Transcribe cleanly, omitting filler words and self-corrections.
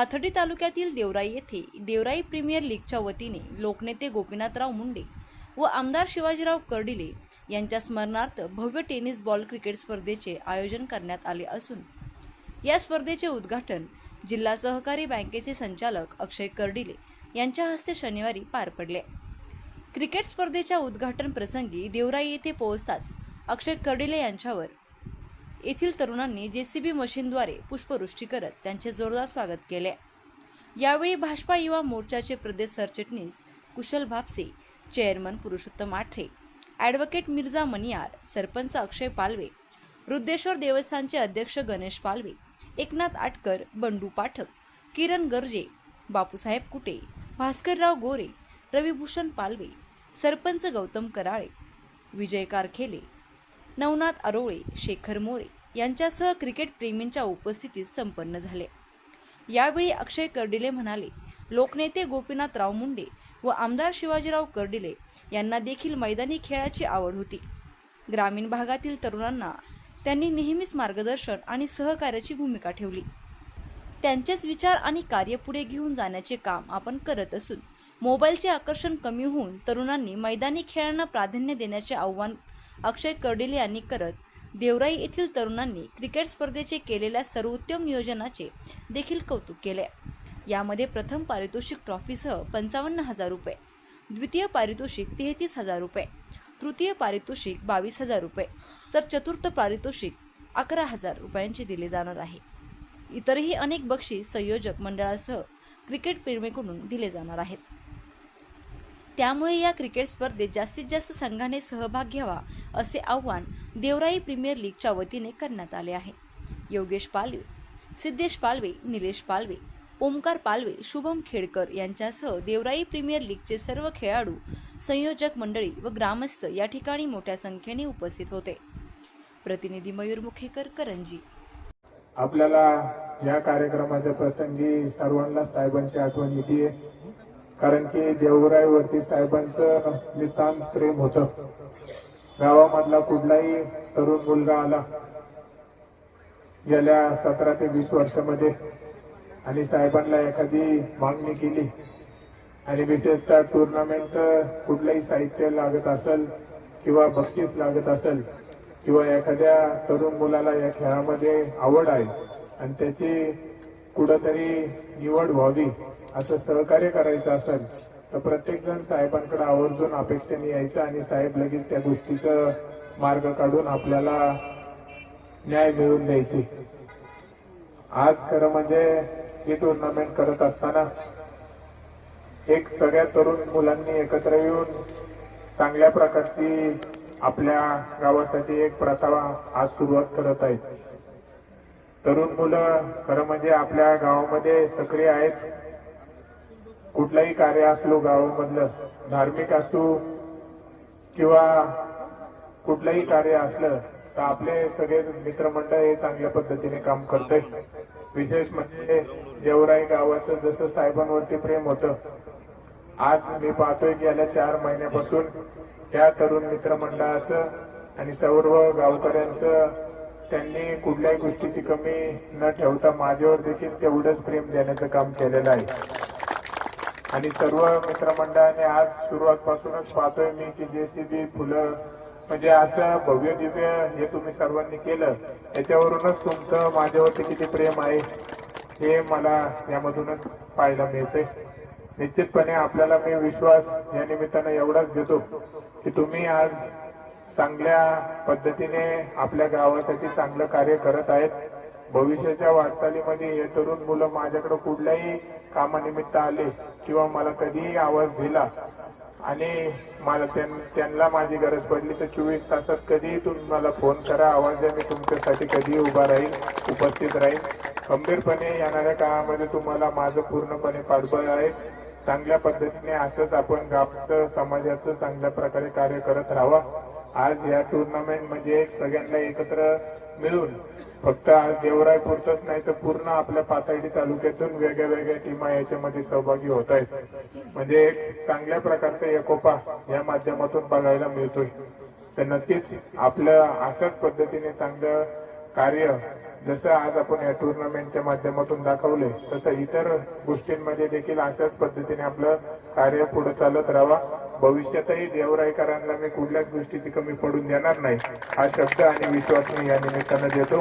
पाथर्डी तालुक्यातील देवराई येथे देवराई प्रीमियर लीगच्या वतीने लोकनेते गोपीनाथराव मुंडे व आमदार शिवाजीराव कर्डिले यांच्या स्मरणार्थ भव्य टेनिस बॉल क्रिकेट स्पर्धेचे आयोजन करण्यात आले असून या स्पर्धेचे उद्घाटन जिल्हा सहकारी बँकेचे संचालक अक्षय कर्डिले यांच्या हस्ते शनिवारी पार पडले। क्रिकेट स्पर्धेच्या उद्घाटन प्रसंगी देवराई येथे पोहोचताच अक्षय कर्डिले यांच्यावर येथील तरुणांनी जेसीबी मशीनद्वारे पुष्पवृष्टी करत त्यांचे जोरदार स्वागत केले। यावेळी भाजपा युवा मोर्चाचे प्रदेश सरचिटणीस कुशल भापसे, चेअरमन पुरुषोत्तम आठरे, ॲडव्होकेट मिर्झा मनियार, सरपंच अक्षय पालवे, रुद्रेश्वर देवस्थानचे अध्यक्ष गणेश पालवे, एकनाथ आटकर, बंडू पाठक, किरण गर्जे, बापूसाहेब कुटे, भास्करराव गोरे, रविभूषण पालवे, सरपंच गौतम कराळे, विजय कारखेले, नवनाथ अरोळे, शेखर मोरे यांच्यासह क्रिकेट प्रेमींच्या उपस्थितीत संपन्न झाले। यावेळी अक्षय कर्डिले म्हणाले, लोकनेते गोपीनाथराव मुंडे व आमदार शिवाजीराव कर्डिले यांना देखील मैदानी खेळाची आवड होती। ग्रामीण भागातील तरुणांना त्यांनी नेहमीच मार्गदर्शन आणि सहकार्याची भूमिका ठेवली। त्यांचेच विचार आणि कार्य पुढे घेऊन जाण्याचे काम आपण करत असून मोबाईलचे आकर्षण कमी होऊन तरुणांनी मैदानी खेळांना प्राधान्य देण्याचे आवाहन अक्षय कर्डिले यांनी करत देवराई येथील तरुणांनी क्रिकेट स्पर्धेचे केलेल्या सर्वोत्तम नियोजनाचे देखील कौतुक केले। यामध्ये प्रथम पारितोषिक ट्रॉफीसह 55,000 रुपये, द्वितीय पारितोषिक 33,000 रुपये, तृतीय पारितोषिक 22,000 रुपये तर चतुर्थ पारितोषिक 11,000 रुपयांचे दिले जाणार आहे। इतरही अनेक बक्षीस संयोजक मंडळासह क्रिकेट प्रेमीकडून दिले जाणार आहेत। त्यामुळे या क्रिकेट स्पर्धेत जास्तीत जास्त संघाने सहभाग घ्यावा असे आवाहन देवराई प्रीमियर लीगच्या वतीने करण्यात आले आहे। योगेश पालवे, सिद्धेश पालवे, निलेश पालवे, ओमकार पालवे, शुभम खेडकर यांच्यासह देवराई प्रीमियर लीगचे सर्व खेळाडू, संयोजक मंडळी व ग्रामस्थ या ठिकाणी मोठ्या संख्येने उपस्थित होते। प्रतिनिधी मयूर मुखेकर, करंजी। आपल्याला या कार्यक्रमाच्या प्रसंगी सर्वांना साहेबांची आठवण येते, कारण की देवराईवरती साहेबांचं नितांत प्रेम होतं। गावामधला कुठलाही तरुण मुलगा आला गेल्या 17 ते 20 वर्षामध्ये आणि साहेबांना एखादी मागणी केली आणि विशेषतः टुर्नामेंट कुठलंही साहित्य लागत असेल किंवा बक्षीस लागत असेल किंवा एखाद्या तरुण मुलाला या खेळामध्ये आवड आहे आणि त्याची कुठेतरी निवड व्हावी असं सहकार्य करायचं असेल तर प्रत्येक जण साहेबांकडे आवर्जून अपेक्षेने यायचं आणि साहेब लगेच त्या गोष्टीचं मार्ग काढून आपल्याला न्याय मिळवून द्यायचे। आज खरं म्हणजे ही टुर्नामेंट करत असताना एक सगळ्या तरुण मुलांनी एकत्र येऊन चांगल्या प्रकारची आपल्या गावासाठी एक प्रथा आज सुरुवात करत आहेत। तरुण मुलं खरं म्हणजे आपल्या गावामध्ये सक्रिय आहेत। कुठलंही कार्य असलो गावामधलं, धार्मिक असो किंवा कुठलंही कार्य असलं तर आपले सगळे मित्रमंडळ हे चांगल्या पद्धतीने काम करते। विशेष म्हणजे देवराई गावाचं जसं साहेबांवरती प्रेम होतं, आज मी पाहतोय गेल्या 4 महिन्यापासून त्या तरुण मित्रमंडळाचं आणि सर्व गावकऱ्यांचं त्यांनी कुठल्याही गोष्टीची कमी न ठेवता माझ्यावर देखील तेवढंच प्रेम देण्याचं काम केलेलं आहे। आणि सर्व मित्रमंडळाने आज सुरुवातपासूनच पाहतोय मी की जेसीबी, फुलं म्हणजे असं भव्य दिव्य हे तुम्ही सर्वांनी केलं, याच्यावरूनच तुमचं माझ्यावरती किती प्रेम आहे हे मला यामधूनच पाहायला मिळते। निश्चितपणे आपल्याला मी विश्वास या निमित्ताने एवढाच देतो की तुम्ही आज चांगल्या पद्धतीने आपल्या गावासाठी चांगलं कार्य करत आहेत। भविष्याच्या वाटचालीमध्ये हे तरुण मुलं माझ्याकडे कुठल्याही कामानिमित्त आले किंवा मला कधीही आवाज दिला आणि मला त्यांना माझी गरज पडली तर 24 तासात कधीही तुम्ही मला फोन करा, आवाज द्या, मी तुमच्यासाठी कधीही उभा राहील, उपस्थित राहील। खंबीरपणे येणाऱ्या काळामध्ये तुम्हाला माझं पूर्णपणे पाठबळ आहे। चांगल्या पद्धतीने असंच आपण गावाचं, समाजाचं चांगल्या प्रकारे कार्य करत राहावा। आज या टुर्नामेंट म्हणजे सगळ्यांना एकत्र मिळून फक्त आज देवराई पुरतच नाही तर पूर्ण आपल्या पाथर्डी तालुक्यातून वेगळ्या वेगळ्या टीमा याच्यामध्ये सहभागी होत आहेत। म्हणजे एक चांगल्या प्रकारचा एकोपा या माध्यमातून बघायला मिळतोय। तर नक्कीच आपलं अशाच पद्धतीने चांगलं कार्य जसं आज आपण या टुर्नामेंटच्या माध्यमातून दाखवले, तसं इतर गोष्टींमध्ये देखील अशाच पद्धतीने आपलं कार्य पुढे चालत राहावा. भविष्यातही देवराईकरांना मी कुठल्याच गोष्टीची कमी पडून देणार नाही, हा शब्द आणि विश्वास मी या निमित्तानं देतो.